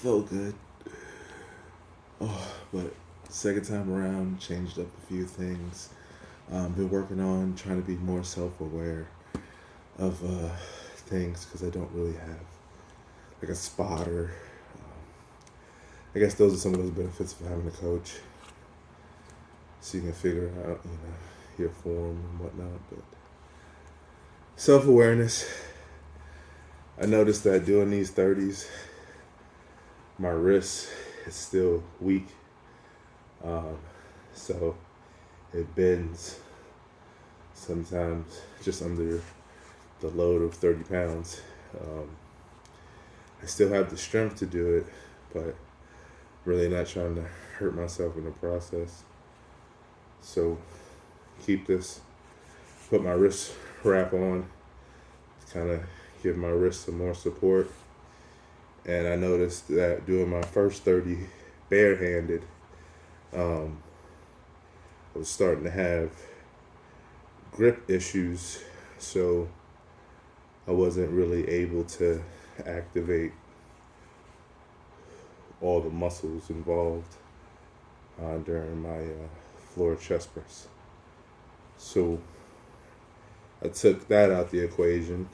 felt good. But second time around, changed up a few things. Been working on trying to be more self-aware of things because I don't really have like a spotter. I guess those are some of those benefits of having a coach, so you can figure out your form and whatnot. But self-awareness. I noticed that doing these 30s, my wrist is still weak. Um, so it bends sometimes just under the load of 30 pounds. Um, I still have the strength to do it, but really not trying to hurt myself in the process. So put my wrist wrap on, kind of give my wrist some more support. And I noticed that doing my first 30 barehanded, I was starting to have grip issues, so I wasn't really able to activate all the muscles involved during my floor chest press. So I took that out the equation.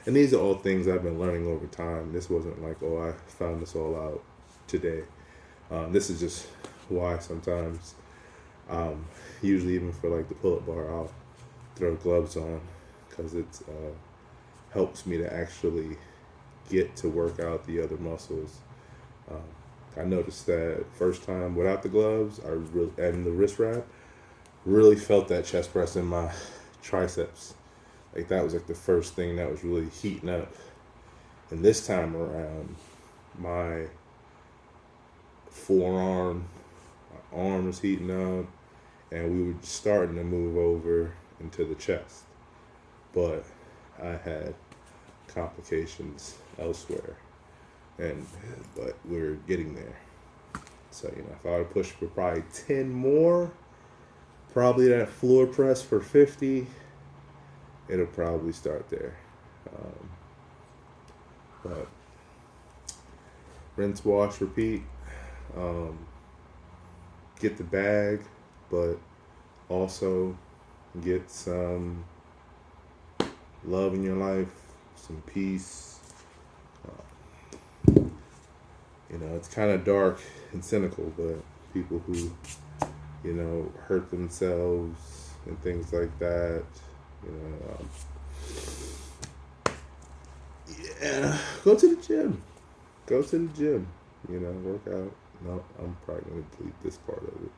And these are all things I've been learning over time. This wasn't like, oh, I found this all out today. This is just why sometimes, usually even for like the pull-up bar, I'll throw gloves on because it helps me to actually get to work out the other muscles. I noticed that first time without the gloves, and the wrist wrap, really felt that chest press in my triceps. Like that was like the first thing that was really heating up. And this time around, my forearm, my arm was heating up, and we were starting to move over into the chest. But I had complications elsewhere, but we're getting there. So if I would push for probably 10 more, probably that floor press for 50, it'll probably start there. But rinse, wash, repeat. Get the bag, but also get some love in your life, some peace. It's kind of dark and cynical, but people who, hurt themselves and things like that, yeah, go to the gym. Go to the gym. Work out. No, I'm probably going to delete this part of it.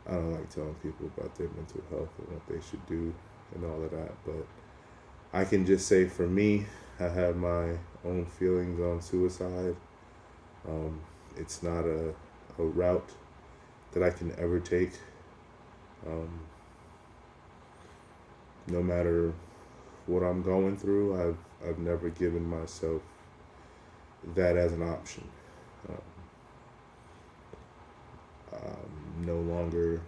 I don't like telling people about their mental health and what they should do and all of that, but I can just say for me, I have my own feelings on suicide. It's not a route that I can ever take. No matter what I'm going through, I've never given myself that as an option. I'm no longer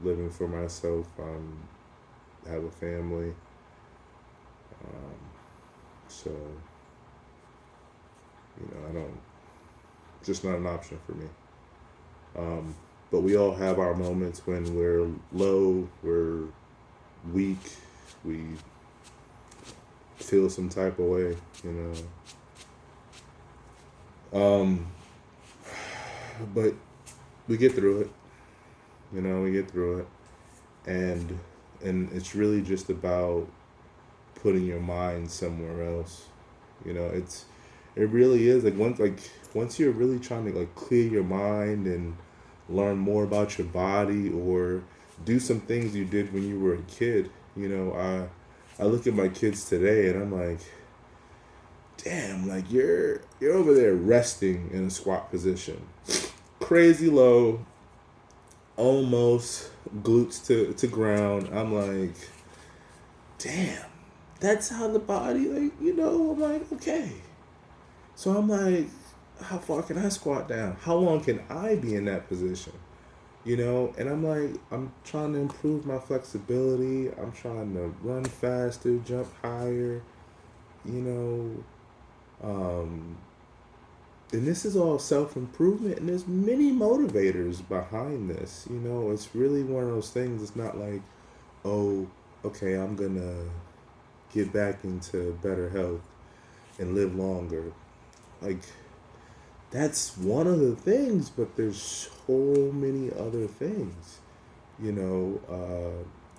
living for myself. I have a family. So, I don't, just not an option for me. But we all have our moments when we're low, we're weak, we feel some type of way, But we get through it, we get through it. And it's really just about putting your mind somewhere else. It really is once you're really trying to clear your mind and learn more about your body or do some things you did when you were a kid. I look at my kids today and I'm like, damn, you're over there resting in a squat position, crazy low, almost glutes to ground. I'm like, damn, that's how the body, I'm like, okay. So I'm like, how far can I squat down? How long can I be in that position? And I'm like, I'm trying to improve my flexibility. I'm trying to run faster, jump higher, you know, um, And this is all self-improvement, and there's many motivators behind this. It's really one of those things. It's not like, oh, okay, I'm gonna get back into better health and live longer. Like, that's one of the things, but there's so many other things.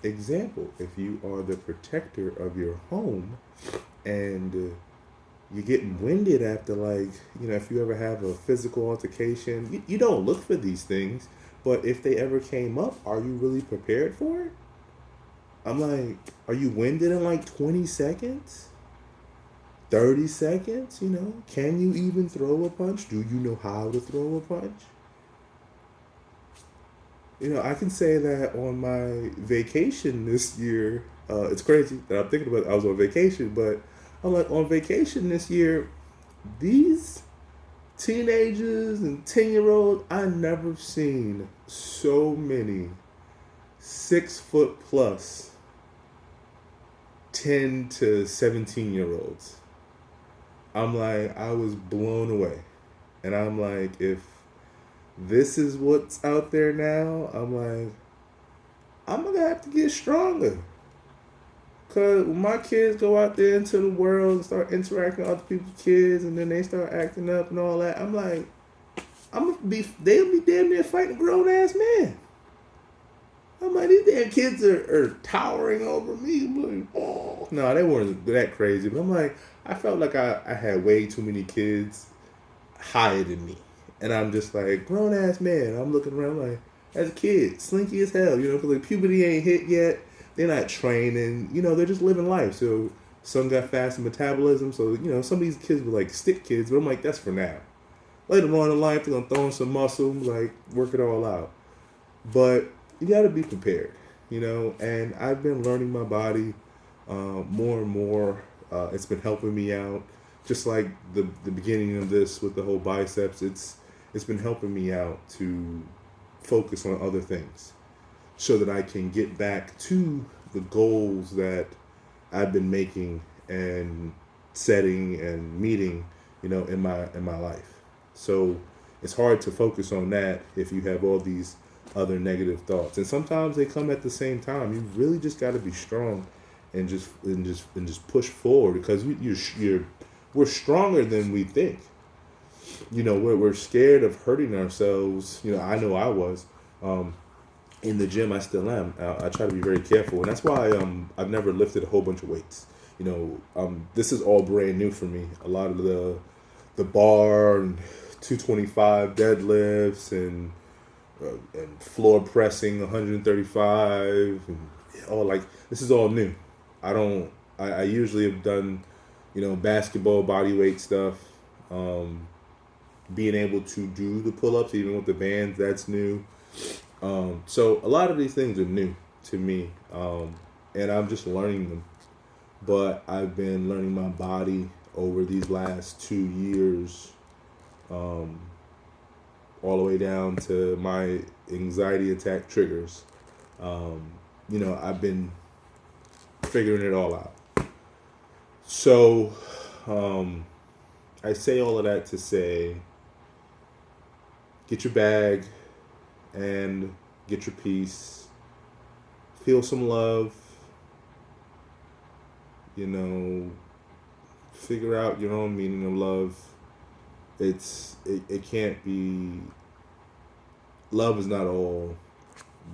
Example, if you are the protector of your home, and you're getting winded after, like, if you ever have a physical altercation, you don't look for these things, but if they ever came up, are you really prepared for it? I'm like, are you winded in like 20 seconds? 30 seconds? Can you even throw a punch? Do you know how to throw a punch? I can say that on my vacation this year, it's crazy that I'm thinking about it. I was on vacation, but I'm like, on vacation this year, these teenagers and 10-year-olds, I never seen so many 6 foot plus 10 to 17-year-olds. I'm like, I was blown away. And I'm like, if this is what's out there now, I'm like, I'm going to have to get stronger. Because when my kids go out there into the world and start interacting with other people's kids, and then they start acting up and all that, I'm like, they'll be damn near fighting grown ass men. I'm like, these damn kids are towering over me. I'm like, oh. No, they weren't that crazy. But I'm like, I felt like I had way too many kids higher than me. And I'm just like, grown ass man. I'm looking around like, as a kid, slinky as hell, because like puberty ain't hit yet. They're not training, they're just living life. So some got fast metabolism. So, some of these kids were like stick kids, but I'm like, that's for now. Later on in life, they're going to throw in some muscle, like work it all out. But you got to be prepared, and I've been learning my body more and more. It's been helping me out. Just like the beginning of this with the whole biceps, it's been helping me out to focus on other things so that I can get back to the goals that I've been making and setting and meeting, in my life. So it's hard to focus on that if you have all these other negative thoughts, and sometimes they come at the same time. You really just got to be strong and just push forward, because we're stronger than we think. We're scared of hurting ourselves. I know I was. In the gym, I still am. I try to be very careful, and that's why I've never lifted a whole bunch of weights. This is all brand new for me. A lot of the bar and 225 deadlifts and floor pressing 135 and all, like, this is all new. I usually have done basketball body weight stuff. Being able to do the pull-ups even with the bands, that's new. So a lot of these things are new to me, and I'm just learning them. But I've been learning my body over these last 2 years, all the way down to my anxiety attack triggers. I've been figuring it all out. So I say all of that to say, get your bag and get your peace. Feel some love. Figure out your own meaning of love. It can't be. Love is not all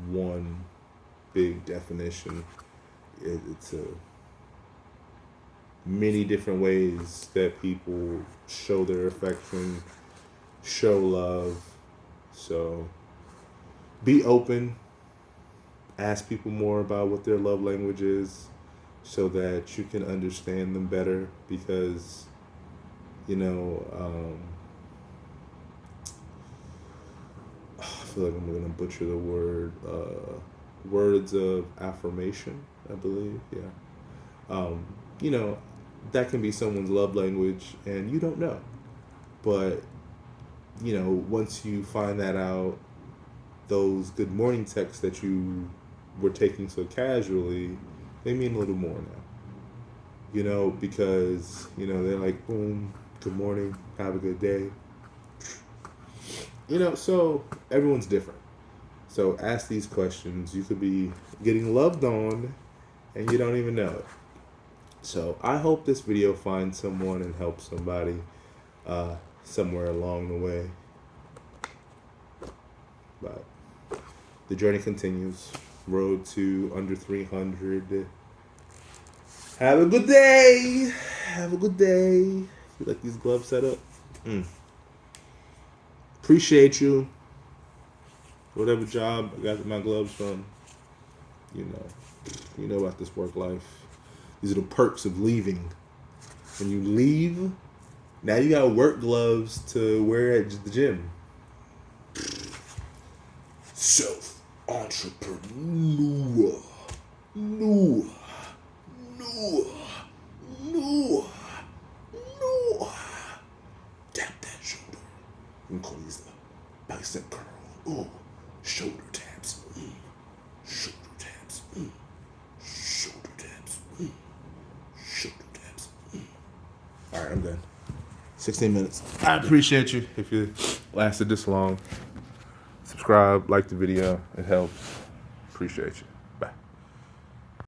one big definition. It's many different ways that people show their affection, show love. So be open. Ask people more about what their love language is so that you can understand them better, because, I feel like I'm going to butcher the word, words of affirmation, I believe. Yeah. That can be someone's love language and you don't know. But, once you find that out, those good morning texts that you were taking so casually, they mean a little more now. Because, they're like, boom, good morning, have a good day. So everyone's different. So ask these questions. You could be getting loved on and you don't even know it. So I hope this video finds someone and helps somebody somewhere along the way. But the journey continues. Road to under 300. Have a good day. Have a good day. You like these gloves set up? Appreciate you. Whatever job I got my gloves from, you know about this work life. These are the perks of leaving. When you leave, now you got work gloves to wear at the gym. Self-entrepreneur. No. Tap that shoulder. And call these the bicep curl. Ooh. Shoulder taps. Shoulder taps. Shoulder taps. Shoulder taps. All right, I'm done. 16 minutes. I appreciate you if you lasted this long. Subscribe, like the video. It helps. Appreciate you.